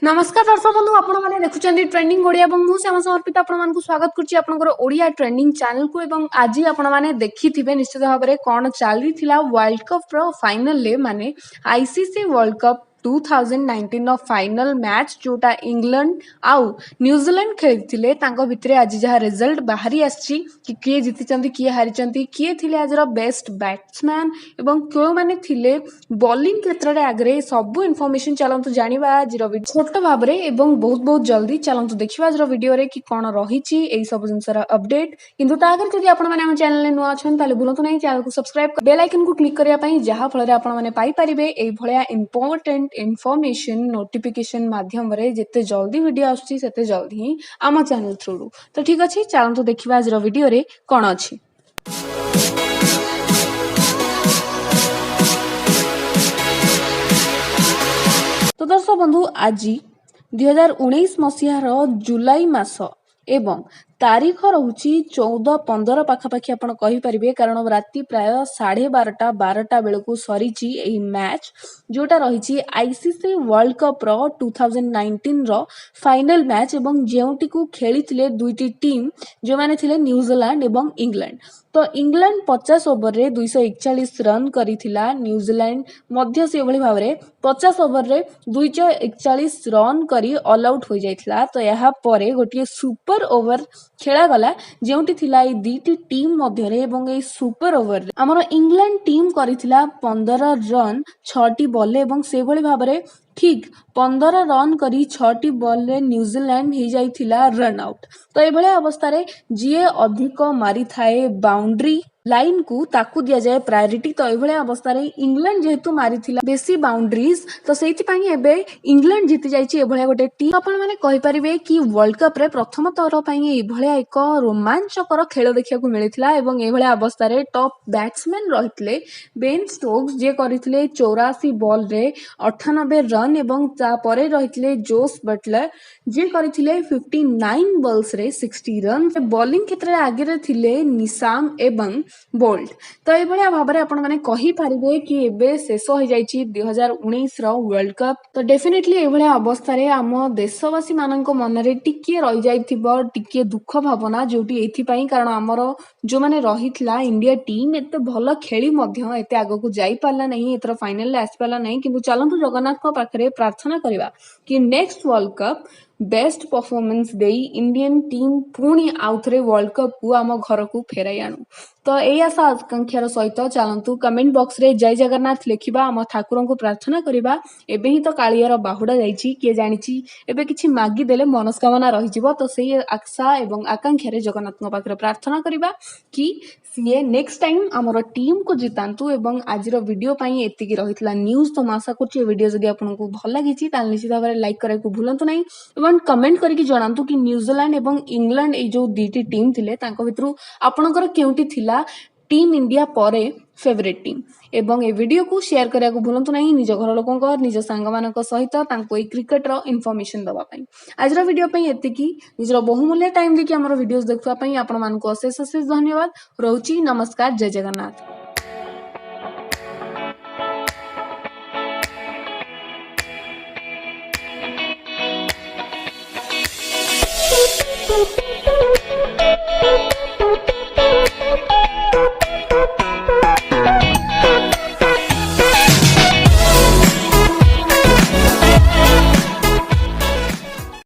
नमस्कार दर्शक बंधु आपण मैंने देखुं ट्रेंडिंग ओडिया मुझे समर्पित आपण स्वागत करुँच ओडिया ट्रेंडिंग चैनल को एवं आज आपण मैंने देखि निश्चित भाव में कौन चली वर्ल्ड कप रो फाइनल माने ICC world cup 2019 final match जोटा इंग्लैंड आउ न्यूजीलैंड खेली भितर आज जहाँ रिजल्ट बाहरी आसी किए जीति किए हारी किए थे आज बेस्ट बैट्समैन एवं क्यों मैंने थिले बॉलिंग क्षेत्र में आगे सब इनफॉरमेशन चलतु जानिबा आज छोट भाव में बहुत बहुत जल्दी चलतु देखिए आज वीडियो रे कि कौन रही सब जिनसर अपडेट किंतु तागर जदि आपण माने हम चैनल नुआ अछन ताले भूलंतु नहीं चैनल को सब्सक्राइब बेल आइकन को क्लिक करिया पई जहा फल रे आपण माने पाई परिबे एई भलिया इंपोर्टेंट इनफॉरमेशन नोटिफिकेशन माध्यम रे जेते जल्दी वीडियो आछी सेते जल्दी ही आम चैनल थ्रू तो ठीक अछि चलंतु देखिबा आज वीडियो रे कोन अछि। तो दर्शक बंधु आज 2019 मसीहार जुलाई मास एवं तारीख रहुची 14-15 पाखापाखि आपण कहि परिबे कारण राति प्राय 12:30 बेलू सरी मैच जोटा रही आईसीसी वर्ल्ड कप रो 2019 रो फाइनल मैच एवं जेउटी को खेली दुईटी टीम जो माने थिले न्यूजीलैंड एवं इंग्लैंड। तो इंग्लैंड 50 ओवर रे 241 रन करिथिला न्यूजीलैंड मध्य से भली भाव रे 50 ओवर रे 241 रन करी ऑल आउट हो जाइथिला। तो यहाँ परे गोटे सुपर ओवर खेला गला जेउटी थिला ए दीटी टीम मध्य रे एवं ए सुपर ओवर रे हमर इंग्लैंड टीम करिथिला 15 रन 6टी बॉल एवं से भली भाव रे ठीक 15 रन करी 6टी बॉल रे न्यूजीलैंड ही जाइथिला रन आउट। तो ए भले अवस्था रे जीए अधिक मारी थाए बाउंड्री लाइन को ताकू दिया जाए प्रायोरिटी। तो ये अवस्था रे इंग्लैंड जेहेतु मारी थिला बेसी बाउंड्रीज तो सेति पई एबे इंग्लैंड जीति जाइछि। एभलिया गोटे टीम आपण माने कहि परिबे कि वर्ल्ड कप रे प्रथम तौर पई एभलिया एक रोमांचकर खेल देखिया को मिलिथिला एवं एभलिया अवस्था रे टॉप बैट्समैन रहितले बेन स्टोक्स जे करिथिले 84 बॉल रे 98 रन एवं ता परे रहितले जोस बटलर जे करिथिले 59 बॉल्स रे 60 रन। बॉलिंग क्षेत्र रे आगे रे थिले निशाम एवं बोल्ट। तो ये भाव में आपण मैंने कहि पारिबे कि एबे शेष हो जाइछि 2019 रो वर्ल्ड कप। तो डेफिनेटली ये अवस्था रे आम देशवासी मानक मन रे टिके रहि जाइथिबो टिके दुख भावना जोटी एथि पई कारण हमर जो माने रहितला इंडिया टीम एते भलो खेली मध्य एते आगो को जाई पाला नहीं एतर फाइनल ले आसी पाला नहीं किंतु चलंतु जगन्नाथ को पाखरे प्रार्थना करबा कि next world cup best performance देई इंडियन टीम पुणी आउथरे वर्ल्ड कप को आम घर को फेराई आणु। तो यही आशा आकांक्षार सहित चलतु कमेंट बॉक्स रे जय जगन्नाथ लिखिबा आम ठाकुर को प्रार्थना करबा। एबे ही तो कालियार बाहुडा जाइछि किए जानिछि एबे किछि मागी देले मनस्कामना रहि जिवो। तो सेही आशा एवं आकांक्षा रे जगन्नाथ को पाखरे प्रार्थना करबा कि सीए नेक्स्ट टाइम हमर टीम को जितांतु। एवं आज वीडियो पई एतिकी रहितला न्यूज़। तो आशा करछि वीडियो जदि आपनको भल लागिछि ताल निश्चित भाव लाइक करे को भूलंतु नहीं एवं कमेंट करके जणांतु कि न्यूजीलैंड एवं इंग्लैंड ए जो दीटी टीम थिले तांको भितरु आपणकर केउटी थिला टीम इंडिया परे फेवरेट टीम एवं ए वीडियो को शेयर करिया को भूलंतु नहीं निज घर लोकंको निज सांग मानक सहित तांको ए क्रिकेट रो इन्फॉर्मेशन दबा पई। आज वीडियो पई एतिकी निजर बहुमूल्य टाइम देखि हमर वीडियोस देखुवा पई आपण मानको अशेष अशेष धन्यवाद। रहउची नमस्कार जय जगन्नाथ।